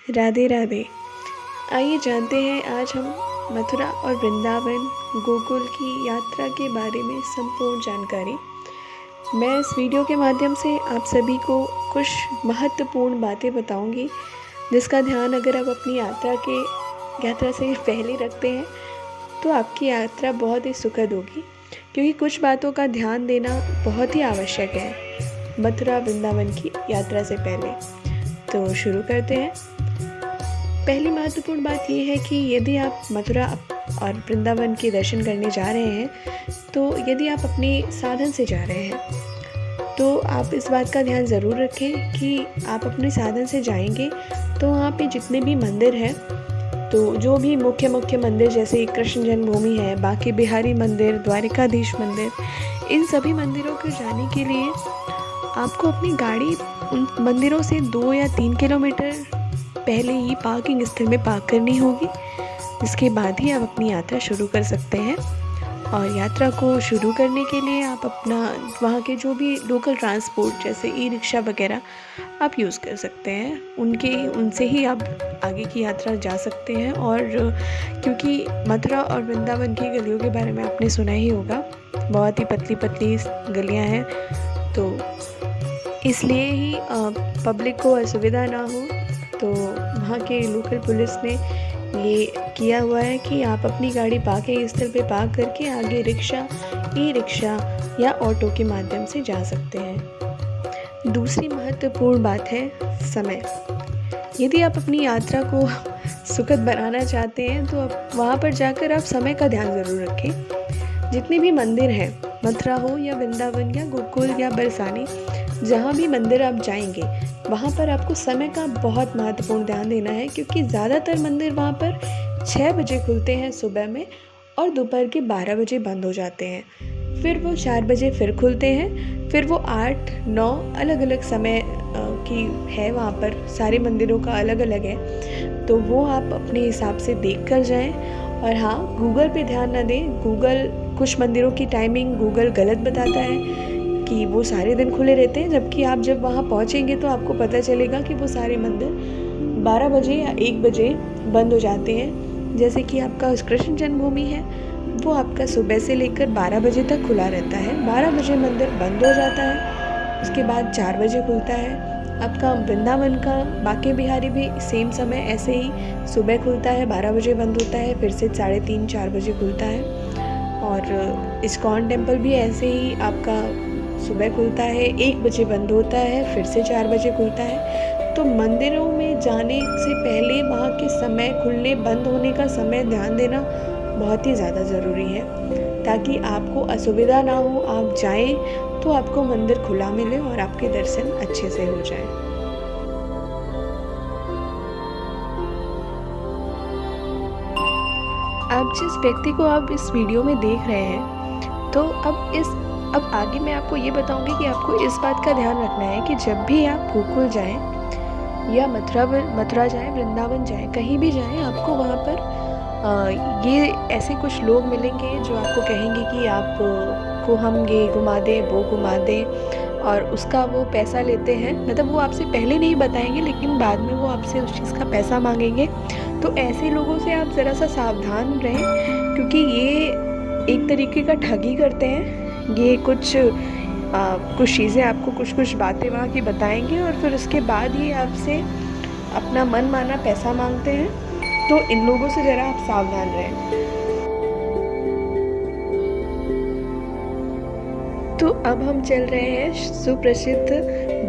राधे राधे। आइए जानते हैं आज हम मथुरा और वृंदावन गोकुल की यात्रा के बारे में संपूर्ण जानकारी। मैं इस वीडियो के माध्यम से आप सभी को कुछ महत्वपूर्ण बातें बताऊंगी, जिसका ध्यान अगर आप अपनी यात्रा से पहले रखते हैं तो आपकी यात्रा बहुत ही सुखद होगी, क्योंकि कुछ बातों का ध्यान देना बहुत ही आवश्यक है मथुरा वृंदावन की यात्रा से पहले। तो शुरू करते हैं। पहली महत्वपूर्ण बात यह है कि यदि आप मथुरा और वृंदावन के दर्शन करने जा रहे हैं, तो यदि आप अपने साधन से जा रहे हैं तो आप इस बात का ध्यान ज़रूर रखें कि आप अपने साधन से जाएंगे तो वहाँ पे जितने भी मंदिर हैं, तो जो भी मुख्य मंदिर जैसे कृष्ण जन्मभूमि है, बांके बिहारी मंदिर, द्वारिकाधीश मंदिर, इन सभी मंदिरों को जाने के लिए आपको अपनी गाड़ी उन मंदिरों से 2 या 3 किलोमीटर पहले ही पार्किंग स्थल में पार्क करनी होगी। इसके बाद ही आप अपनी यात्रा शुरू कर सकते हैं। और यात्रा को शुरू करने के लिए आप अपना वहाँ के जो भी लोकल ट्रांसपोर्ट जैसे ई रिक्शा वगैरह आप यूज़ कर सकते हैं, उनसे ही आप आगे की यात्रा जा सकते हैं। और क्योंकि मथुरा और वृंदावन की गलियों के बारे में आपने सुना ही होगा, बहुत ही पतली पतली गलियाँ हैं, तो इसलिए ही पब्लिक को असुविधा ना हो, तो वहाँ के लोकल पुलिस ने ये किया हुआ है कि आप अपनी गाड़ी पार्किंग स्थल पे पार्क करके आगे रिक्शा, ई रिक्शा या ऑटो के माध्यम से जा सकते हैं। दूसरी महत्वपूर्ण बात है समय। यदि आप अपनी यात्रा को सुखद बनाना चाहते हैं तो आप वहाँ पर जाकर आप समय का ध्यान ज़रूर रखें। जितने भी मंदिर हैं, मथुरा हो या वृंदावन या गोकुल या बरसाने, जहाँ भी मंदिर आप जाएंगे वहाँ पर आपको समय का बहुत महत्वपूर्ण ध्यान देना है, क्योंकि ज़्यादातर मंदिर वहाँ पर 6 बजे खुलते हैं सुबह में और दोपहर के 12 बजे बंद हो जाते हैं। फिर वो 4 बजे फिर खुलते हैं, फिर वो 8-9 अलग अलग समय की है, वहाँ पर सारे मंदिरों का अलग अलग है, तो वो आप अपने हिसाब से देख कर जाएँ। और हाँ, गूगल पे ध्यान ना दें। गूगल कुछ मंदिरों की टाइमिंग गूगल गलत बताता है कि वो सारे दिन खुले रहते हैं, जबकि आप जब वहाँ पहुँचेंगे तो आपको पता चलेगा कि वो सारे मंदिर 12 बजे या 1 बजे बंद हो जाते हैं। जैसे कि आपका कृष्ण जन्मभूमि है, वो आपका सुबह से लेकर 12 बजे तक खुला रहता है, 12 बजे मंदिर बंद हो जाता है, उसके बाद 4 बजे खुलता है। आपका वृंदावन का बांके बिहारी भी सेम समय ऐसे ही सुबह खुलता है, 12 बजे बंद होता है, फिर से 3:30-4 बजे खुलता है। और इस्कॉन टेम्पल भी ऐसे ही आपका सुबह खुलता है, 1 बजे बंद होता है, फिर से 4 बजे खुलता है। तो मंदिरों में जाने से पहले वहाँ के समय, खुलने बंद होने का समय ध्यान देना बहुत ही ज़्यादा ज़रूरी है, ताकि आपको असुविधा ना हो। आप जाएं तो आपको मंदिर खुला मिले और आपके दर्शन अच्छे से हो जाएं। अब जिस व्यक्ति को आप इस वीडियो में देख रहे हैं, तो अब आगे मैं आपको ये बताऊंगी कि आपको इस बात का ध्यान रखना है कि जब भी आप गोकुल जाएं या मथुरा जाएं, वृंदावन जाएं, कहीं भी जाएं, आपको वहाँ पर ये ऐसे कुछ लोग मिलेंगे जो आपको कहेंगे कि आपको हम ये घुमा दें, वो घुमा दें, और उसका वो पैसा लेते हैं। मतलब वो आपसे पहले नहीं बताएंगे, लेकिन बाद में वो आपसे उस चीज़ का पैसा मांगेंगे। तो ऐसे लोगों से आप ज़रा सा सावधान रहें, क्योंकि ये एक तरीके का ठगी करते हैं। ये कुछ चीज़ें आपको कुछ बातें वहाँ की बताएंगे और फिर उसके बाद ही आपसे अपना मन माना पैसा मांगते हैं। तो इन लोगों से ज़रा आप सावधान रहें। तो अब हम चल रहे हैं सुप्रसिद्ध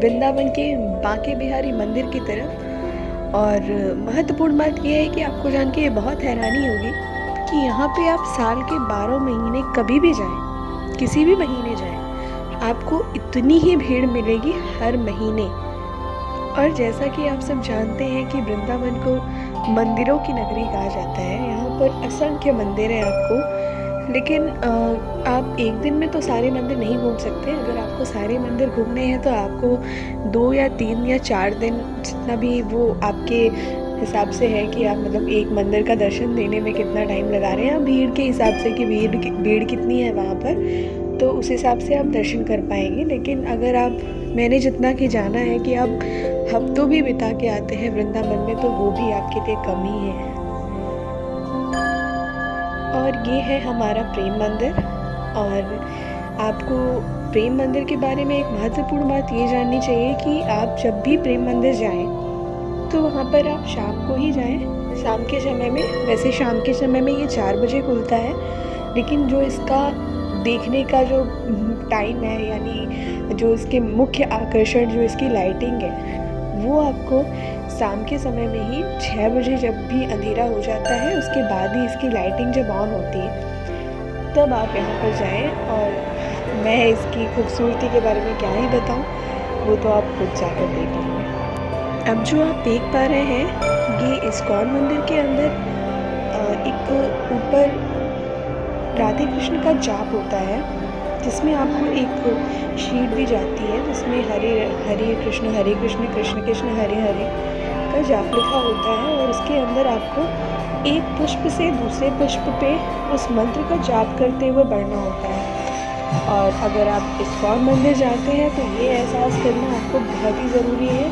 वृंदावन के बांके बिहारी मंदिर की तरफ। और महत्वपूर्ण बात यह है कि आपको जान के ये बहुत हैरानी होगी कि यहाँ पे आप साल के 12 महीने कभी भी जाएं, किसी भी महीने जाएं, आपको इतनी ही भीड़ मिलेगी हर महीने। और जैसा कि आप सब जानते हैं कि वृंदावन को मंदिरों की नगरी कहा जाता है। यहाँ पर असंख्य मंदिर हैं आपको, लेकिन आप एक दिन में तो सारे मंदिर नहीं घूम सकते। अगर आपको सारे मंदिर घूमने हैं तो आपको 2 या 3 या 4 दिन, जितना भी वो आपके हिसाब से है कि आप मतलब एक मंदिर का दर्शन देने में कितना टाइम लगा रहे हैं, भीड़ के हिसाब से कि भीड़ कितनी है वहाँ पर, तो उस हिसाब से आप दर्शन कर पाएंगे। लेकिन अगर आप मैंने जितना कि जाना है कि आप हफ्तों भी बिता के आते हैं वृंदावन में, तो वो भी आपके लिए कम ही है। और ये है हमारा प्रेम मंदिर। और आपको प्रेम मंदिर के बारे में एक महत्वपूर्ण बात ये जाननी चाहिए कि आप जब भी प्रेम मंदिर जाएं तो वहाँ पर आप शाम को ही जाएं, शाम के समय में। वैसे शाम के समय में ये 4 बजे खुलता है, लेकिन जो इसका देखने का जो टाइम है, यानी जो इसके मुख्य आकर्षण जो इसकी लाइटिंग है, वो आपको शाम के समय में ही 6 बजे, जब भी अंधेरा हो जाता है उसके बाद ही इसकी लाइटिंग जब ऑन होती है, तब आप यहाँ पर जाएं। और मैं इसकी खूबसूरती के बारे में क्या ही बताऊँ, वो तो आप खुद जाकर देख लेंगे। अब जो आप देख पा रहे हैं, ये इस्कॉन मंदिर के अंदर एक ऊपर राधे कृष्ण का जाप होता है, जिसमें आपको एक शीट भी जाती है जिसमें हरे हरे कृष्ण कृष्ण कृष्ण हरे हरे का जाप लिखा होता है। और उसके अंदर आपको एक पुष्प से दूसरे पुष्प पे उस मंत्र का जाप करते हुए बढ़ना होता है। और अगर आप इस्कॉन मंदिर जाते हैं तो ये एहसास करना आपको बहुत ही ज़रूरी है,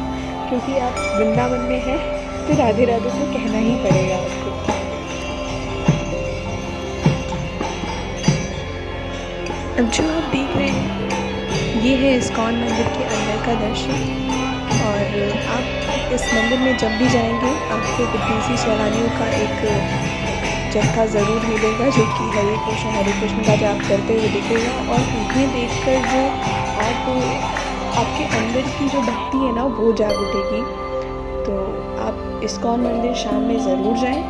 क्योंकि आप वृंदावन में हैं तो राधे राधे तो कहना ही पड़ेगा आपको। अब जो आप देख रहे हैं, ये है इस्कॉन मंदिर के अंदर का दृश्य। और आप इस मंदिर में जब भी जाएंगे आपको विदेशी सैलानियों का एक जत्था ज़रूर मिलेगा, जो कि हरे कृष्ण का जाप करते हुए दिखेगा। और उन्हें देखकर जो आपके अंदर की जो भक्ति है ना, वो जाग उठेगी। तो आप इस्कॉन मंदिर शाम में ज़रूर जाएं।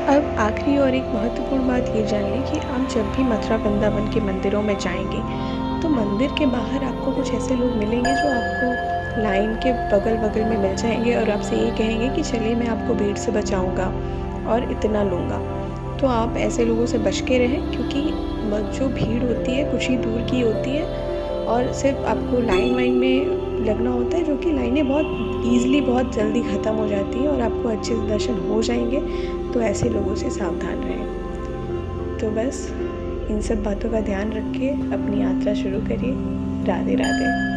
अब आखिरी और एक महत्वपूर्ण बात ये जान लें कि आप जब भी मथुरा वृंदावन के मंदिरों में जाएंगे तो मंदिर के बाहर आपको कुछ ऐसे लोग मिलेंगे जो आपको लाइन के बगल में मिल जाएंगे और आपसे ये कहेंगे कि चलिए मैं आपको भीड़ से बचाऊंगा और इतना लूँगा। तो आप ऐसे लोगों से बच के रहें, क्योंकि जो भीड़ होती है कुछ ही दूर की होती है और सिर्फ आपको लाइन में लगना होता है, जो कि लाइनें बहुत ईज़िली बहुत जल्दी ख़त्म हो जाती हैं और आपको अच्छे से दर्शन हो जाएंगे। तो ऐसे लोगों से सावधान रहें। तो बस इन सब बातों का ध्यान रख के अपनी यात्रा शुरू करिए। राधे राधे।